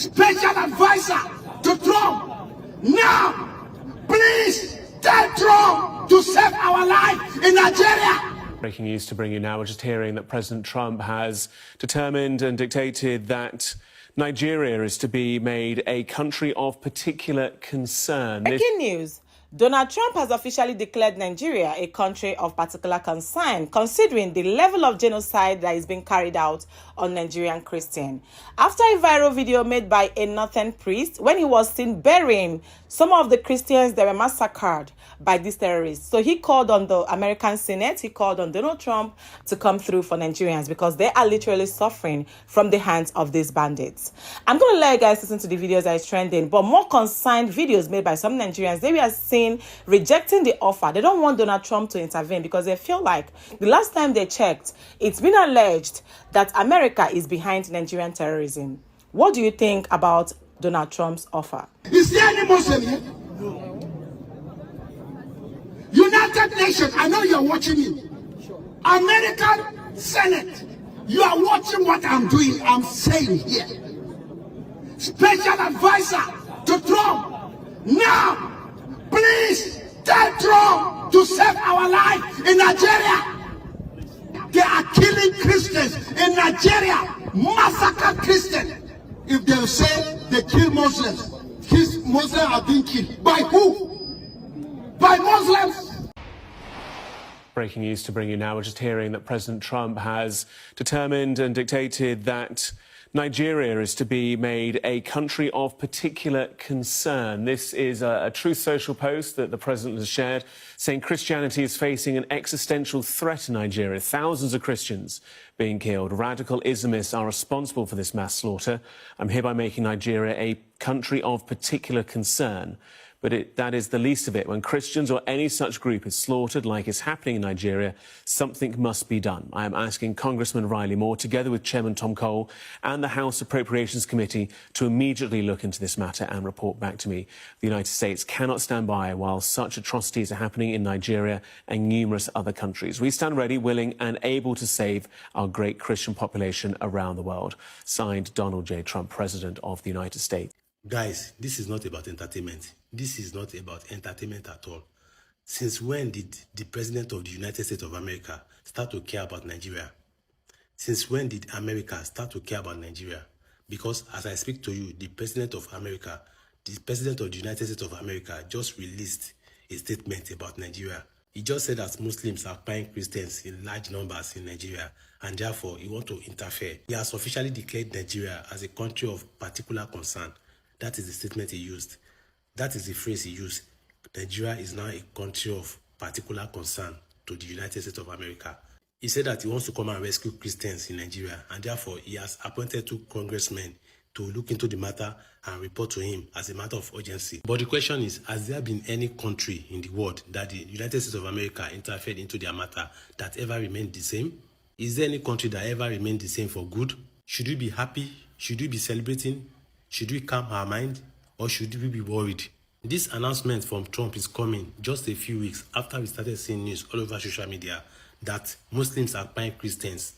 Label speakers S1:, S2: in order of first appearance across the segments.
S1: special advisor to Trump. Now, please tell Trump to save our life in Nigeria.
S2: Breaking news to bring you now. We're just hearing that President Trump has determined and dictated that Nigeria is to be made a country of particular concern.
S3: Breaking news. Donald Trump has officially declared Nigeria a country of particular concern, considering the level of genocide that is being carried out on Nigerian Christians. After a viral video made by a northern priest when he was seen burying some of the Christians that were massacred by these terrorists. So he called on the American Senate, he called on Donald Trump to come through for Nigerians because they are literally suffering from the hands of these bandits. I'm going to let you guys listen to the videos that is trending, but more concerned videos made by some Nigerians, they were seen rejecting the offer. They don't want Donald Trump to intervene because they feel like the last time they checked, it's been alleged that America is behind Nigerian terrorism. What do you think about Donald Trump's offer?
S1: Is there any Muslim here? United Nations, I know you're watching me. American Senate, you are watching what I'm doing, I'm saying here. Special advisor to Trump. Now, please tell Trump to save our life in Nigeria. They are killing Christians in Nigeria, massacre Christians. If they say they kill Muslims, Muslims are being killed. By who? By Muslims.
S2: Breaking news to bring you now. We're just hearing that President Trump has determined and dictated that Nigeria is to be made a country of particular concern. This is a Truth Social post that the president has shared, saying Christianity is facing an existential threat in Nigeria. Thousands of Christians being killed. Radical Islamists are responsible for this mass slaughter. I'm hereby making Nigeria a country of particular concern. But that is the least of it. When Christians or any such group is slaughtered, like is happening in Nigeria, something must be done. I am asking Congressman Riley Moore, together with Chairman Tom Cole and the House Appropriations Committee, to immediately look into this matter and report back to me. The United States cannot stand by while such atrocities are happening in Nigeria and numerous other countries. We stand ready, willing and able to save our great Christian population around the world. Signed, Donald J. Trump, President of the United States.
S4: Guys, this is not about entertainment. This is not about entertainment at all. Since when did the President of the United States of America start to care about Nigeria? Since when did America start to care about Nigeria? Because as I speak to you, the President of America, the President of the United States of America just released a statement about Nigeria. He just said that Muslims are buying Christians in large numbers in Nigeria, and therefore he wants to interfere. He has officially declared Nigeria as a country of particular concern. That is the statement he used. That is the phrase he used. Nigeria is now a country of particular concern to the United States of America. He said that he wants to come and rescue Christians in Nigeria, and therefore he has appointed 2 congressmen to look into the matter and report to him as a matter of urgency. But the question is, has there been any country in the world that the United States of America interfered into their matter that ever remained the same? Is there any country that ever remained the same for good? Should we be happy? Should we be celebrating? Should we calm our mind? Or should we be worried? This announcement from Trump is coming just a few weeks after we started seeing news all over social media that Muslims are buying Christians.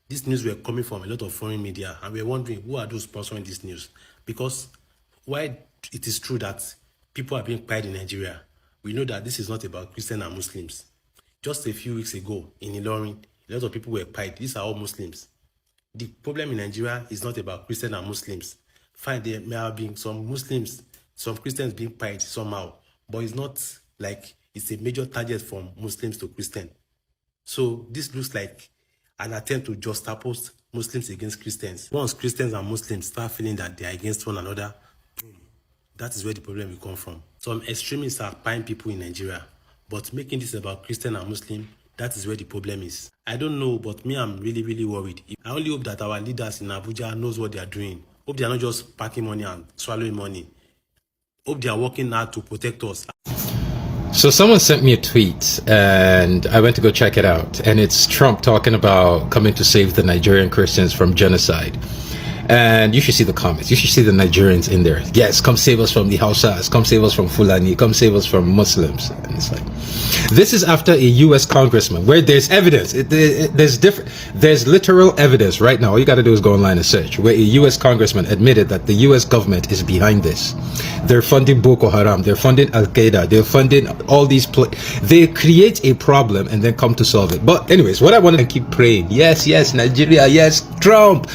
S4: These news were coming from a lot of foreign media, and we're wondering who are those sponsoring this news. Because while it is true that people are being pied in Nigeria, we know that this is not about Christians and Muslims. Just a few weeks ago in Ilorin, a lot of people were pied. These are all Muslims. The problem in Nigeria is not about Christians and Muslims. Fine, there may have been some Muslims, some Christians being pied somehow, but it's not like it's a major target from Muslims to Christians. So this looks like an attempt to juxtapose Muslims against Christians. Once Christians and Muslims start feeling that they are against one another, that is where the problem will come from. Some extremists are paying people in Nigeria, but making this about Christian and Muslim, that is where the problem is. I don't know, but me, I'm really, really worried. I only hope that our leaders in Abuja knows what they are doing. Hope they are not just packing money and swallowing money. Hope they are working hard to protect us.
S5: So someone sent me a tweet and I went to go check it out. And it's Trump talking about coming to save the Nigerian Christians from genocide. And you should see the comments. You should see the Nigerians in there. Yes, come save us from the Hausas. Come save us from Fulani. Come save us from Muslims. And it's like, this is after a U.S. congressman where there's evidence. There's literal evidence right now. All you got to do is go online and search, where a U.S. congressman admitted that the U.S. government is behind this. They're funding Boko Haram. They're funding Al Qaeda. They're funding all these. They create a problem and then come to solve it. But anyways, what I want to keep praying. Yes, yes, Nigeria. Yes, Trump,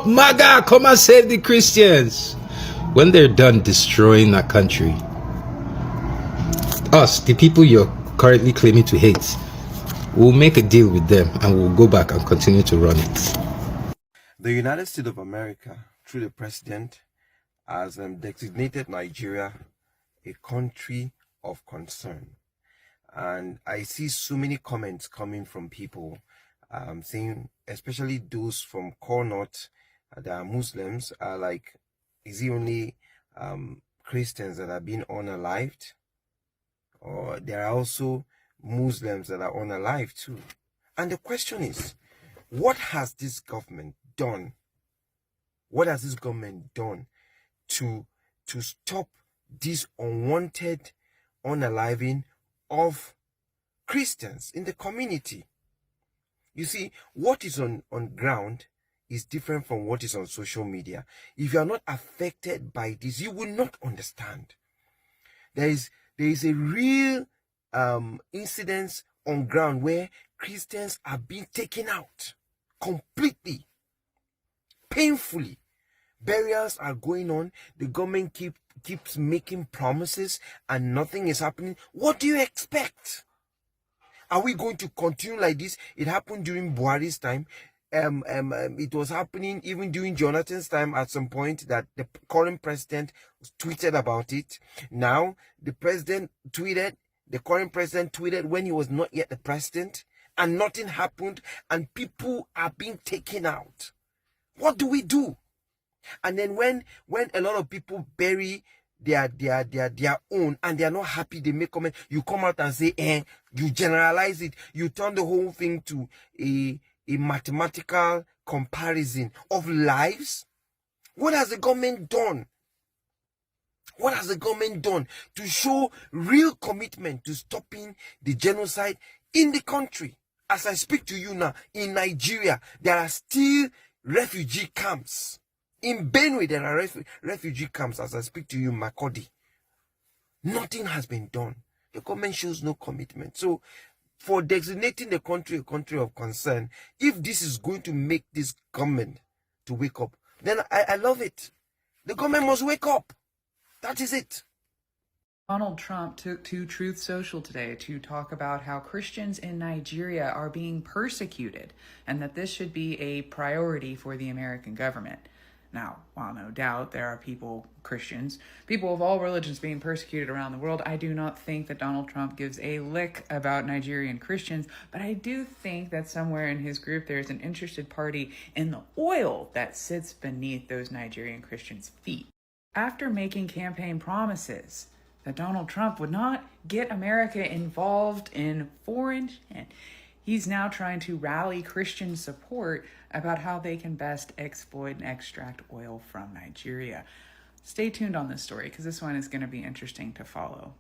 S5: MAGA, come and save the Christians. When they're done destroying that country, us, the people you're currently claiming to hate, we'll make a deal with them and we'll go back and continue to run it.
S6: The United States of America, through the president, has designated Nigeria a country of concern. And I see so many comments coming from people saying, especially those from core north that are Muslims, are like, is it only Christians that are being unalived? Or there are also Muslims that are unalived too. And the question is, what has this government done? What has this government done to stop this unwanted unaliving of Christians in the community? You see, what is on ground is different from what is on social media. If you are not affected by this, you will not understand. There is a real incidence on ground where Christians are being taken out completely, painfully. Burials are going on. The government keeps making promises and nothing is happening. What do you expect? Are we going to continue like this? It happened during Buhari's time. It was happening even during Jonathan's time at some point, that the current president tweeted about it. Now, the president tweeted, the current president tweeted when he was not yet the president, and nothing happened, and people are being taken out. What do we do? And then when a lot of people bury their own and they are not happy, they make comment, you come out and say, you generalize it, you turn the whole thing to a mathematical comparison of lives. What has the government done? What has the government done to show real commitment to stopping the genocide in the country? As I speak to you now, in Nigeria, there are still refugee camps. In Benue, there are refugee camps. As I speak to you, Makodi. Nothing has been done. The government shows no commitment. So, for designating the country a country of concern, if this is going to make this government to wake up, then I love it. The government must wake up. That is it.
S7: Donald Trump took to Truth Social today to talk about how Christians in Nigeria are being persecuted and that this should be a priority for the American government. Now, while no doubt there are Christians, people of all religions being persecuted around the world, I do not think that Donald Trump gives a lick about Nigerian Christians, but I do think that somewhere in his group there's an interested party in the oil that sits beneath those Nigerian Christians' feet. After making campaign promises that Donald Trump would not get America involved in foreign shit, he's now trying to rally Christian support about how they can best exploit and extract oil from Nigeria. Stay tuned on this story because this one is going to be interesting to follow.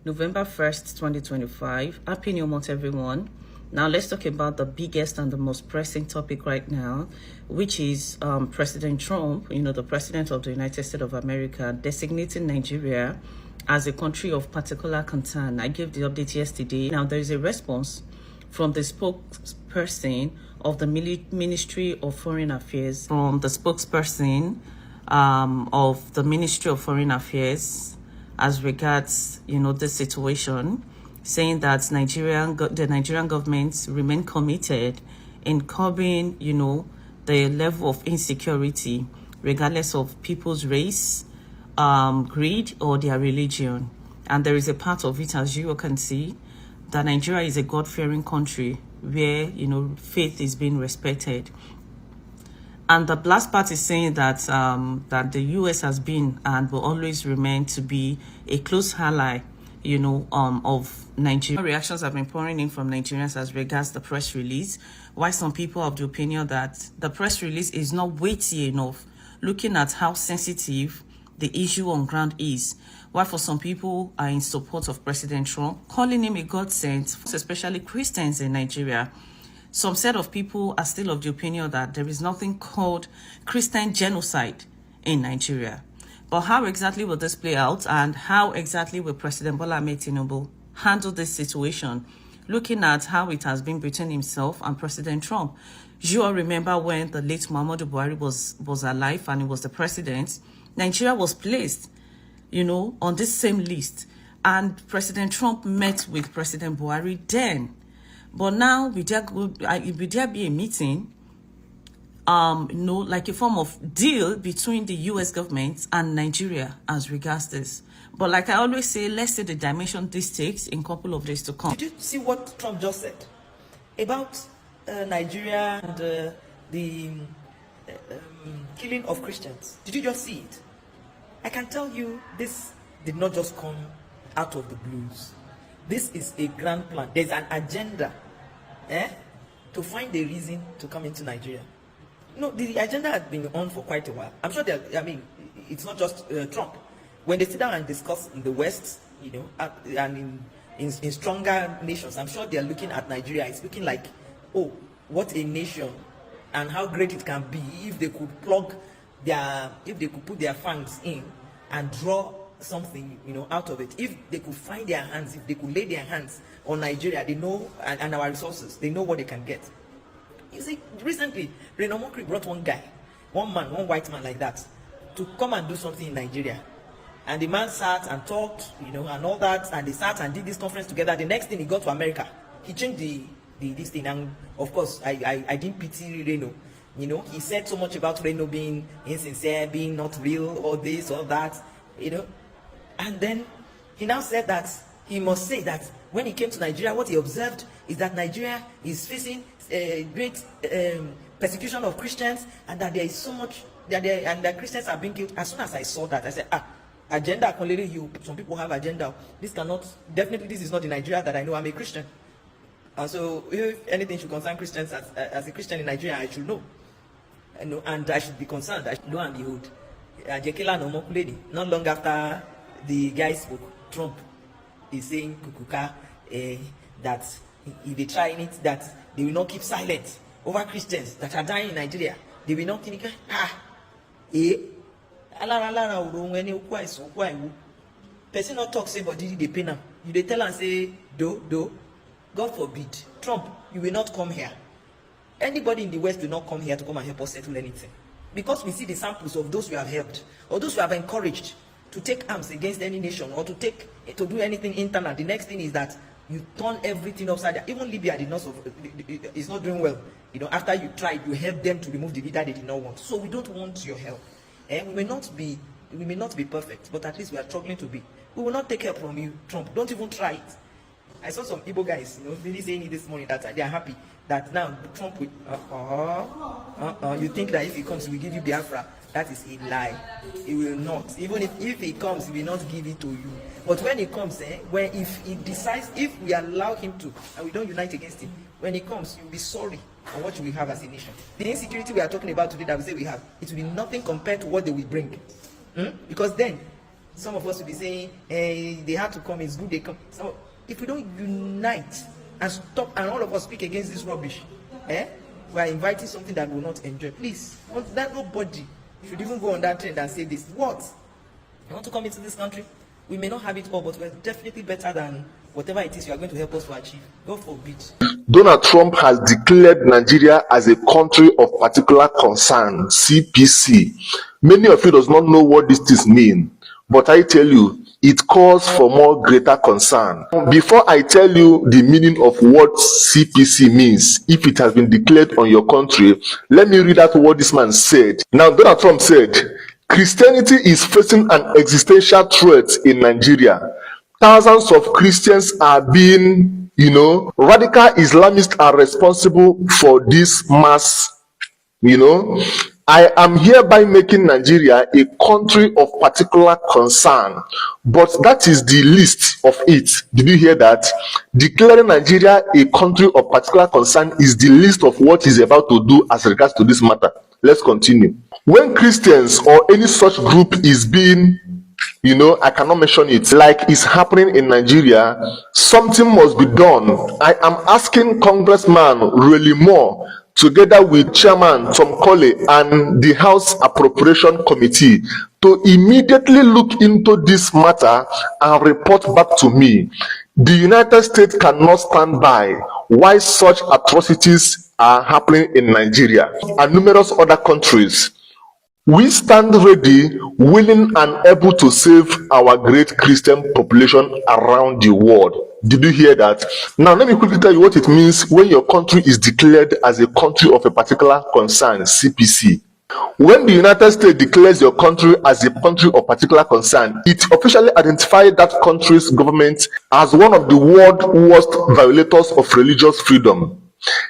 S3: November 1st, 2025. Happy New Month, everyone. Now let's talk about the biggest and the most pressing topic right now, which is President Trump, the president of the United States of America, designating Nigeria as a country of particular concern. I gave the update yesterday. Now there is a response from the spokesperson of the Ministry of Foreign Affairs, of the Ministry of Foreign Affairs as regards, this situation, saying that the Nigerian government remain committed in curbing, the level of insecurity, regardless of people's race, creed, or their religion. And there is a part of it, as you can see, that Nigeria is a God-fearing country where, faith is being respected. And the last part is saying that that the U.S. has been and will always remain to be a close ally, of Nigeria. Reactions have been pouring in from Nigerians as regards the press release, why some people have the opinion that the press release is not weighty enough
S8: looking at how sensitive the issue on ground is. While for some people are in support of President Trump, calling him a godsend, especially Christians in Nigeria. Some set of people are still of the opinion that there is nothing called Christian genocide in Nigeria. But how exactly will this play out, and how exactly will President Bola Ahmed Tinubu handle this situation, looking at how it has been between himself and President Trump? You all remember when the late Muhammadu Buhari was alive and he was the president, Nigeria was placed, on this same list. And President Trump met with President Buhari then. But now, will there be a meeting, like a form of deal between the U.S. government and Nigeria as regards this? But like I always say, let's see the dimension this takes in a couple of days to come.
S9: Did you see what Trump just said about Nigeria and the killing of Christians? Did you just see it? I can tell you this did not just come out of the blues. This is a grand plan. There's an agenda to find a reason to come into Nigeria. The agenda has been on for quite a while. I'm sure it's not just Trump. When they sit down and discuss in the West, and in stronger nations, I'm sure they're looking at Nigeria. It's looking like, oh, what a nation, and how great it can be if they could if they could put their fangs in and draw something, out of it. If they could find their hands, if they could lay their hands on Nigeria, they know, and our resources, they know what they can get. You see, recently, Reno Mokri brought one white man like that, to come and do something in Nigeria. And the man sat and talked, and all that, and they sat and did this conference together. The next thing, he got to America. He changed this thing, and of course, I didn't pity Reno. He said so much about Reno being insincere, being not real, all this, all that, And then he now said that he must say that when he came to Nigeria, what he observed is that Nigeria is facing great persecution of Christians, and that there is so much, and that Christians are being killed. As soon as I saw that, I said, agenda, some people have agenda. This is not the Nigeria that I know. I'm a Christian. And so if anything should concern Christians as a Christian in Nigeria, I should know. And I should be concerned. I should know and behold. Not long after the guy spoke, Trump is saying kukuka, that if they try it, that they will not keep silent over Christians that are dying in Nigeria. They will not think, person not talk say, but did they pay now? You they tell and say, do. God forbid, Trump, you will not come here. Anybody in the West will not come here to come and help us settle anything. Because we see the samples of those we have helped, or those we have encouraged to take arms against any nation, or to do anything internal. The next thing is that you turn everything upside down. Even Libya is not doing well. After you tried, you helped them to remove the leader they did not want. So we don't want your help. And we may not be perfect, but at least we are struggling to be. We will not take help from you, Trump. Don't even try it. I saw some Igbo guys, really saying it this morning that they are happy that now Trump will. You think that if he comes, he will give you Biafra? That is a lie. He will not. Even if he comes, he will not give it to you. But when he comes, if he decides, if we allow him to, and we don't unite against him, when he comes, you'll be sorry for what we have as a nation. The insecurity we are talking about today that we say we have, it will be nothing compared to what they will bring. Because then, some of us will be saying, they have to come, it's good they come. So, if we don't unite and stop, and all of us speak against this rubbish, we are inviting something that we will not enjoy. Please, that nobody should even go on that trend and say this. What? You want to come into this country? We may not have it all, but we're definitely better than whatever it is you are going to help us to achieve. God forbid.
S10: Donald Trump has declared Nigeria as a country of particular concern, CPC. Many of you does not know what these things mean, but I tell you, it calls for more greater concern. Before I tell you the meaning of what CPC means, if it has been declared on your country, let me read out what this man said. Now, Donald Trump said, Christianity is facing an existential threat in Nigeria. Thousands of Christians are being, radical Islamists are responsible for this mass, I am hereby making Nigeria a country of particular concern. But that is the least of it. Did you hear that? Declaring Nigeria a country of particular concern is the least of what he's about to do as regards to this matter. Let's continue. When Christians or any such group is being, I cannot mention it, like is happening in Nigeria, something must be done. I am asking Congressman Really Moore, together with Chairman Tom Colley and the House Appropriation Committee, to immediately look into this matter and report back to me. The United States cannot stand by why such atrocities are happening in Nigeria and numerous other countries. We stand ready, willing and able to save our great Christian population around the world. Did you hear that? Now, let me quickly tell you what it means when your country is declared as a country of a particular concern, CPC. When the United States declares your country as a country of particular concern, it officially identifies that country's government as one of the world's worst violators of religious freedom.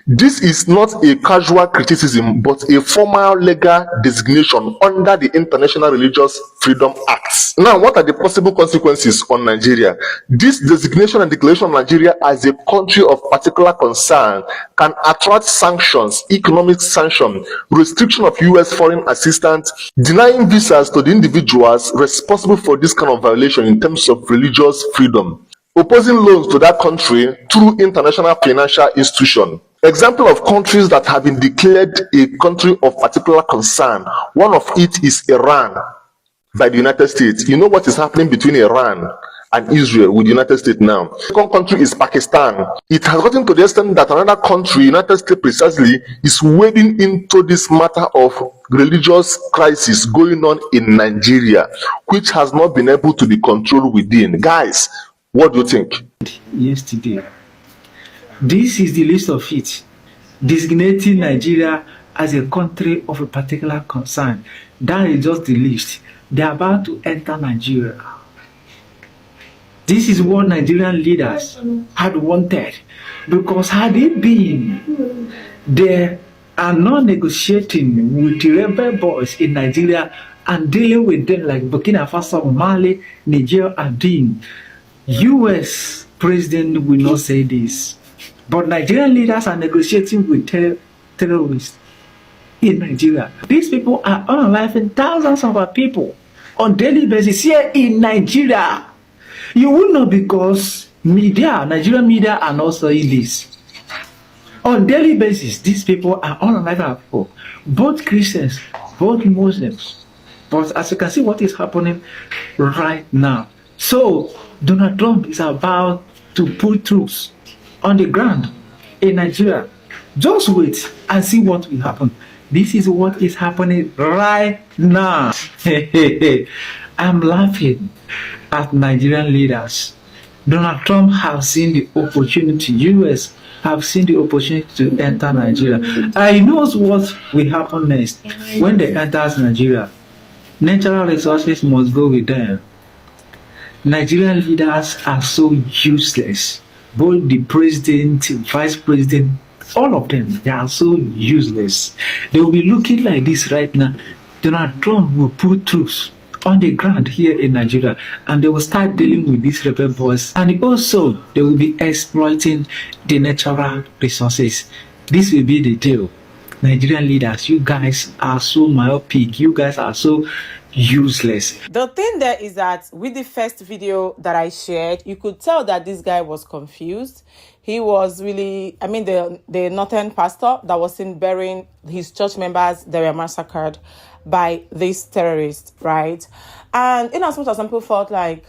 S10: This is not a casual criticism, but a formal legal designation under the International Religious Freedom Acts. Now, what are the possible consequences on Nigeria? This designation and declaration of Nigeria as a country of particular concern can attract sanctions, economic sanctions, restriction of U.S. foreign assistance, denying visas to the individuals responsible for this kind of violation in terms of religious freedom, opposing loans to that country through international financial institution. Example of countries that have been declared a country of particular concern. One of it is Iran by the United States. You know what is happening between Iran and Israel with the United States now. The second country is Pakistan. It has gotten to the extent that another country, United States precisely, is wading into this matter of religious crisis going on in Nigeria, which has not been able to be controlled within. Guys, what do you think?
S11: Yesterday, this is the list of it, designating Nigeria as a country of a particular concern. That is just the list. They are about to enter Nigeria. This is what Nigerian leaders had wanted, because had it been they are not negotiating with the rebel boys in Nigeria and dealing with them like Burkina Faso, Mali, Niger are doing, U.S. president will not say this. But Nigerian leaders are negotiating with terrorists in Nigeria. These people are unaliving thousands of our people on daily basis here in Nigeria. You will know, because Nigerian media are not saying this. On daily basis, these people are unaliving our people, both Christians, both Muslims. But as you can see, what is happening right now. So Donald Trump is about to put troops on the ground in Nigeria. Just wait and see what will happen. This is what is happening right now. I'm laughing at Nigerian leaders. Donald Trump has seen the opportunity. US have seen the opportunity to enter Nigeria. I know what will happen next when they enter Nigeria. Natural resources must go with them. Nigerian leaders are so useless. Both the president, vice president, all of them, they are so useless. They will be looking like this right now. Donald Trump will put troops on the ground here in Nigeria, and they will start dealing with these rebel boys. And also, they will be exploiting the natural resources. This will be the deal. Nigerian leaders, you guys are so myopic. You guys are so useless.
S3: The thing there is that with the first video that I shared, you could tell that this guy was confused. He was really, the northern pastor that was seen burying his church members, they were massacred by these terrorists, right? And in as much as some people felt like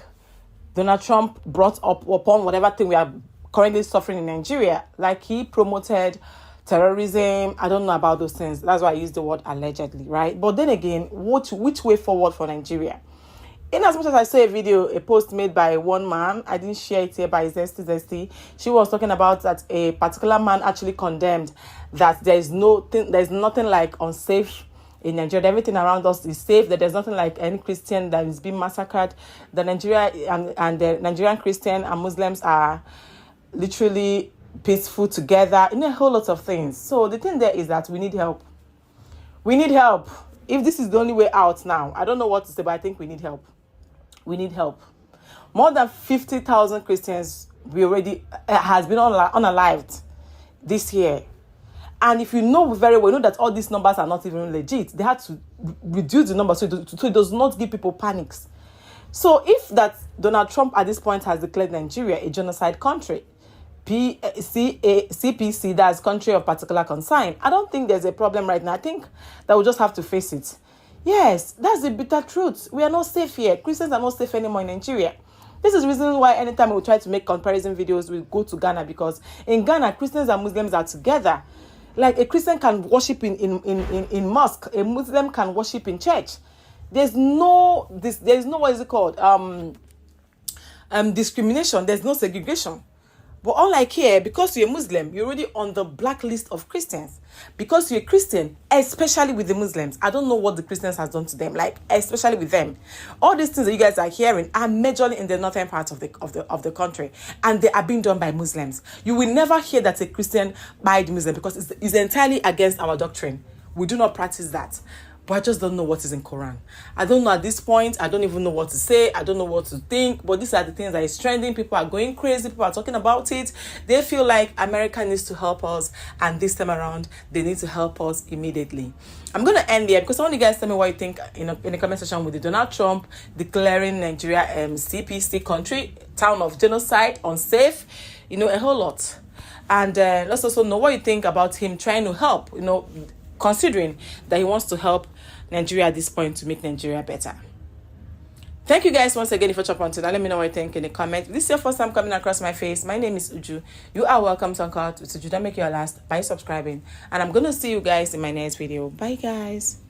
S3: Donald Trump brought up upon whatever thing we are currently suffering in Nigeria, like he promoted terrorism. I don't know about those things. That's why I use the word allegedly, right? But then again, which way forward for Nigeria? In as much as I saw a post made by one man, I didn't share it here by Zesty. She was talking about that a particular man actually condemned that there's nothing like unsafe in Nigeria. Everything around us is safe. That there's nothing like any Christian that is being massacred. The Nigeria and the Nigerian Christian and Muslims are literally peaceful together in a whole lot of things. So the thing there is that we need help. We need help. If this is the only way out now, I don't know what to say, but I think we need help. We need help. More than 50,000 Christians has been unalived this year. And if you know very well, you know that all these numbers are not even legit. They had to reduce the number so it does not give people panics. So if that Donald Trump at this point has declared Nigeria a genocide country, CPC, that's country of particular concern, I don't think there's a problem right now. I think that we'll just have to face it. Yes, that's the bitter truth. We are not safe here. Christians are not safe anymore in Nigeria. This is the reason why anytime we try to make comparison videos, we go to Ghana, because in Ghana, Christians and Muslims are together. Like a Christian can worship in mosque, a Muslim can worship in church. There's no what is it called? Discrimination. There's no segregation. But unlike here, because you're a Muslim, you're already on the blacklist of Christians. Because you're a Christian, especially with the Muslims, I don't know what the Christians has done to them, like especially with them. All these things that you guys are hearing are majorly in the northern part of the country, and they are being done by Muslims. You will never hear that a Christian by the Muslim, because it's entirely against our doctrine. We do not practice that. But I just don't know what is in Quran. I don't know at this point. I don't even know what to say. I don't know what to think. But these are the things that is trending. People are going crazy. People are talking about it. They feel like America needs to help us. And this time around, they need to help us immediately. I'm going to end there because I want you guys to tell me what you think in the comment section with the Donald Trump declaring Nigeria CPC country, town of genocide, unsafe, a whole lot. And let's also know what you think about him trying to help, considering that he wants to help Nigeria at this point to make Nigeria better. Thank you guys once again for chopping on today. Let me know what you think in the comment. If this is your first time coming across my face, my name is Uju. You are welcome to Uncle to Uju. Don't make your last by subscribing. And I'm going to see you guys in my next video. Bye guys.